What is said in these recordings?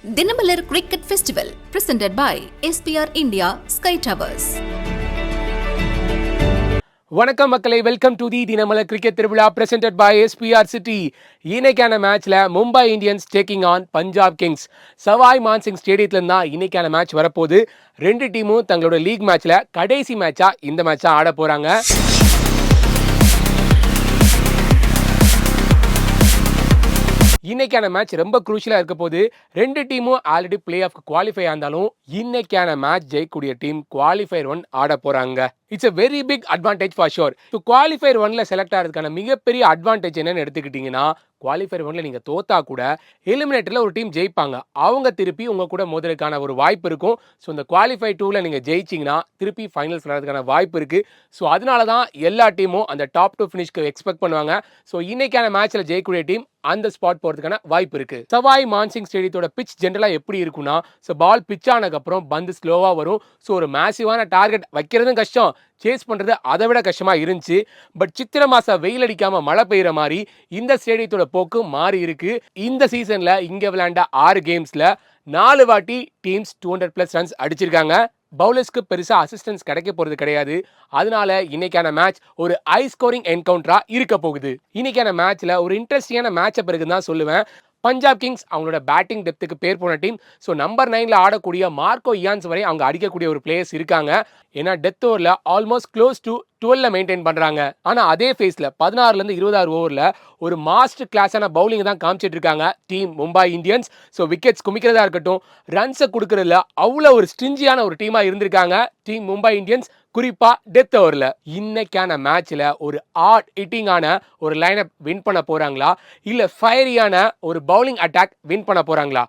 Dinamalar cricket festival presented by SPR India Sky Towers. வணக்கம் மக்களை, welcome to the Dinamalar cricket திருவிழா presented by SPR City. இன்னைக்கான மேட்ச்ல Mumbai Indians taking on Punjab Kings. Sawai Mansingh ஸ்டேடியத்துல தான் இன்னைக்கான மேட்ச் வரப்போகுது. ரெண்டு டீமும் தங்களோட லீக் மேட்ச்ல கடைசி மேட்சா இந்த மேட்சா ஆட போறாங்க. இன்னைக்கான மேட்ச் ரொம்ப குரூஷியலா இருக்க போது. ரெண்டு டீமும் ஆல்ரெடி பிளே ஆஃப் குவாலிஃபை ஆனாலும் இன்னைக்கான மேட்ச் ஜெயிக்கக்கூடிய டீம் குவாலிஃபயர் 1 ஆட போறாங்க. It's a very big advantage for sure. Qualifier 1ல செலக்ட் ஆகிறதுக்கான மிகப்பெரிய அட்வான்டேஜ் என்னன்னு எடுத்துக்கிட்டீங்கன்னா, குவாலிஃபயர் 1ல நீங்க தோத்தா கூட எலிமினேட்டர்ல ஒரு டீம் ஜெயிப்பாங்க. அவங்க திருப்பி உங்க கூட மோதுறதுக்கான ஒரு வாய்ப்பு இருக்கும். ஸோ இந்த குவாலிஃபை 2ல நீங்க ஜெயிச்சிங்கன்னா திருப்பி ஃபைனல்ஸ் விளையாடுறதுக்கான வாய்ப்பு இருக்கு. ஸோ அதனால தான் எல்லா டீமும் அந்த டாப் 2 ஃபினிஷ்க்கு எக்ஸ்பெக்ட் பண்ணுவாங்க. ஸோ இன்னைக்கான மேட்ச்ல ஜெயிக்கக்கூடிய டீம் அந்த ஸ்பாட் போறதுக்கான வாய்ப்பு இருக்கு. சவாய் மான்சிங் ஸ்டேடியத்தோட பிச் ஜெனரலா எப்படி இருக்குன்னா, ஸோ பால் பிச் ஆனதுக்கு அப்புறம் பந்து ஸ்லோவா வரும். ஸோ ஒரு மேசிவான டார்கெட் வைக்கிறதும் கஷ்டம், சேஸ் பண்றது அதை விட கஷ்டமா இருந்துச்சு. பட் சித்திரை மாசம் வெயில் அடிக்காம மழை பெய்யற மாதிரி இந்த ஸ்டேடியத்தோட போக்கு மாறி இருக்கு. இந்த சீசன்ல இங்க விளையாண்ட 6 கேம்ஸ்ல 4 வாட்டி டீம்ஸ் 200+ ரன்ஸ் அடிச்சிருக்காங்க. பவுலர்ஸ்க்கு பெருசா அசிஸ்டன்ஸ் கிடைக்க போறது கிடையாது. அதனால இன்னைக்கான மேட்ச் ஒரு ஹை ஸ்கோரிங் என்கவுண்டரா இருக்க போகுது. இன்னைக்கான மேட்ச்ல ஒரு இன்ட்ரெஸ்டிங்கான மேட்ச் பிறகு தான் சொல்லுவேன். பஞ்சாப் கிங்ஸ் அவங்களோட பேட்டிங் டெப்த்துக்கு பேர் போன டீம். ஸோ நம்பர் 9ல ஆடக்கூடிய மார்க்கோ இயான்ஸ் வரை அவங்க அடிக்கக்கூடிய ஒரு பிளேயர்ஸ் இருக்காங்க. ஏன்னா டெத் ஓவரில் ஆல்மோஸ்ட் க்ளோஸ் டு 12ல மெயின்டைன் பண்றாங்க. ஆனா அதே ஃபேஸ்ல 16லேருந்து 26 ஓவர்ல ஒரு மாஸ்டர் கிளாஸான பவுலிங் தான் காமிச்சிட்டு இருக்காங்க team Mumbai Indians. So wickets குமிக்கிறதா இருக்கட்டும், ரன்ஸை கொடுக்கறதுல அவ்வளோ ஒரு ஸ்ட்ரிஞ்சியான ஒரு டீமா இருந்திருக்காங்க டீம் மும்பை இந்தியன்ஸ், குறிப்பா டெத் ஓவர்ல. இன்னைக்கான மேட்ச்ல ஒரு ஹார்ட் ஹிட்டிங்கான ஒரு லைனப் வின் பண்ண போறாங்களா, இல்ல ஃபயரியான ஒரு பவுலிங் அட்டாக் வின் பண்ண போறாங்களா?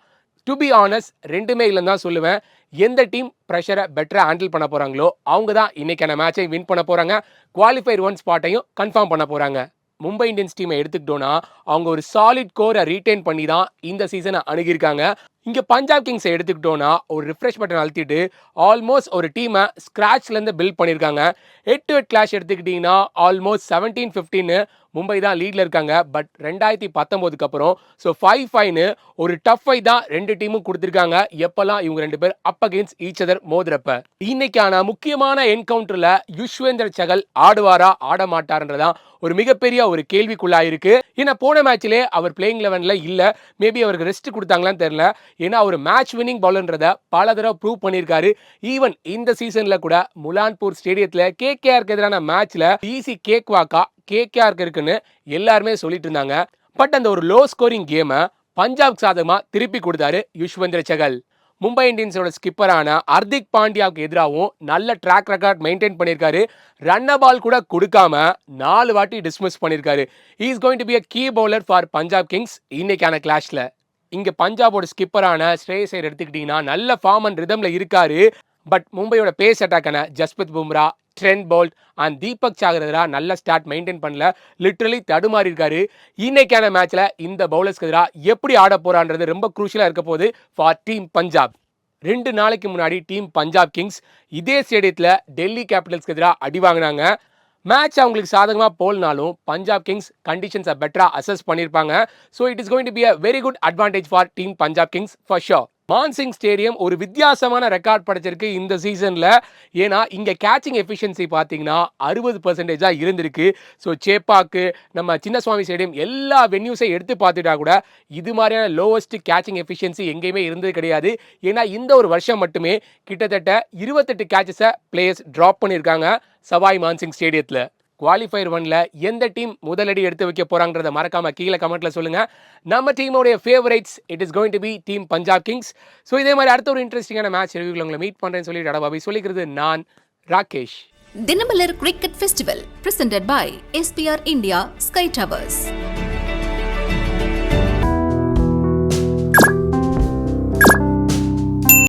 டு பி ஆனஸ்ட் ரெண்டுமே இல்லைன்னு தான் சொல்லுவேன். எந்த டீம் ப்ரெஷரை பெட்டராக ஹேண்டில் பண்ண போறாங்களோ அவங்க தான் இன்னைக்கான மேட்சை வின் பண்ண போறாங்க. குவாலிஃபயர் 1 ஸ்பாட்டையும் கன்ஃபார்ம் பண்ண போறாங்க. மும்பை இந்தியன்ஸ் டீமை எடுத்துக்கிட்டோன்னா அவங்க ஒரு சாலிட் கோரை ரீட்டைன் பண்ணி தான் இந்த சீசனை அணுகியிருக்காங்க. இங்க பஞ்சாப் கிங்ஸை எடுத்துக்கிட்டோன்னா ஒரு ரிஃப்ரெஷ் பட்டன் அழுத்திட்டு ஆல்மோஸ்ட் ஒரு டீமை ஸ்கிராச்லேருந்து பில்ட் பண்ணியிருக்காங்க. 8-8 கிளாஷ் எடுத்துக்கிட்டிங்கன்னா ஆல்மோஸ்ட் 17-15 மும்பை தான் லீட்ல இருக்காங்க. பட் 2019க்கு அப்புறம் ஸோ 5-5 ஒரு டஃப் ஃபைட் தான் ரெண்டு டீமும் கொடுத்துருக்காங்க. எப்பெல்லாம் இவங்க ரெண்டு பேர் அப் அகேன்ஸ்ட் ஈச் அதர் மோதுறப்ப. இன்னைக்கான முக்கியமான என்கவுண்டர்ல யுஸ்வேந்திர சகல் ஆடுவாரா ஆட மாட்டார்ன்றதான் ஒரு மிகப்பெரிய ஒரு கேள்விக்குள்ளாயிருக்கு. ஏன்னா போன மேட்ச்லேயே அவர் பிளேயிங் 11ல இல்ல. மேபி அவருக்கு ரெஸ்ட் கொடுத்தாங்களான்னு தெரியல. ஏன்னா ஒரு மேட்ச் வின்னிங் பவுலர்ன்றத பல தடவை ப்ரூவ் பண்ணியிருக்காரு. ஈவன் இந்த சீசன்ல கூட முலான்பூர் ஸ்டேடியத்துல கேகேஆருக்கு எதிரான மேட்ச்ல ஈஸி கேக் வாக்கா கேகேஆருக்கு இருக்குன்னு எல்லாருமே சொல்லிட்டு இருந்தாங்க. பட் அந்த ஒரு லோ ஸ்கோரிங் கேமை பஞ்சாப் சாதகமா திருப்பி கொடுத்தாரு யுஸ்வேந்திர சகல். மும்பை இந்தியன்ஸோட ஸ்கிப்பரான ஹர்திக் பாண்டியாவுக்கு எதிராகவும் நல்ல ட்ராக் ரெக்கார்ட் மெயின்டைன் பண்ணியிருக்காரு. ரன்ன பால் கூட கொடுக்காம 4 வாட்டி டிஸ்மிஸ் பண்ணியிருக்காரு. He is going to be a key bowler for Punjab kings இன்னைக்கான கிளாஷ்ல. இங்க பஞ்சாபோட ஸ்கிப்பரான ஸ்ரேயஸ் ஐயர் எடுத்துக்கிட்டீங்கன்னா நல்ல ஃபார்ம் அண்ட் ரிதம்ல இருக்காரு. பட் மும்பையோட பேஸ் அட்டாக்கான Jasprit Bumrah, Trent Boult and Deepak Chahar எதிராக நல்ல ஸ்டார்ட் மெயின்டைன் பண்ணல. லிட்டரலி தடுமாறி இருக்காரு. இன்னைக்கான மேட்ச்ல இந்த பவுலர்ஸ்க்கு எதிராக எப்படி ஆட போறான்றது ரொம்ப குரூஷியலா இருக்க போகுது ஃபார் டீம் பஞ்சாப். 2 நாளைக்கு முன்னாடி டீம் பஞ்சாப் கிங்ஸ் இதே ஸ்டேடியத்துல டெல்லி கேபிட்டல்ஸ்க்கு எதிராக அடி வாங்கினாங்க. மேட்ச் அவங்களுக்கு சாதகமாக போல்னாலும் பஞ்சாப் கிங்ஸ் கண்டிஷன்ஸை பெட்டராக அசஸ் பண்ணியிருப்பாங்க. So it is going to be a very good advantage for team Punjab kings for sure. Mansingh stadium ஒரு வித்தியாசமான ரெக்கார்ட் படைச்சிருக்கு இந்த சீசன்ல. ஏன்னா இங்க கேச்சிங் எஃபிஷியன்சி பார்த்தீங்கன்னா 60% இருந்திருக்கு. ஸோ சேப்பாக்கு நம்ம சின்னசுவாமி ஸ்டேடியம் எல்லா வென்யூஸை எடுத்து பார்த்துட்டா கூட இது மாதிரியான லோவஸ்ட் கேச்சிங் எஃபிஷியன்சி எங்கேயுமே இருந்தது கிடையாது. ஏன்னா இந்த ஒரு வருஷம் மட்டுமே கிட்டத்தட்ட 28 கேச்சஸை பிளேயர்ஸ் ட்ராப் பண்ணியிருக்காங்க சவாய் மான்சிங் ஸ்டேடியத்துல. குவாலிஃபயர் 1ல எந்த டீம் முதலடி எடுத்து வைக்க போறாங்கறத மறக்காம கீழே கமெண்ட்ல சொல்லுங்க. நம்ம டீமோட favourites it is going to be team Punjab kings. So இதே மாதிரி அடுத்த ஒரு இன்ட்ரெஸ்டிங்கான மேட்ச் ரிவ்யூல உங்களை மீட் பண்றேன்னு சொல்லி டடாபாபி சொல்லிக்கிறது நான் Rakesh. Dinamalar cricket festival presented by SPR India Sky Towers.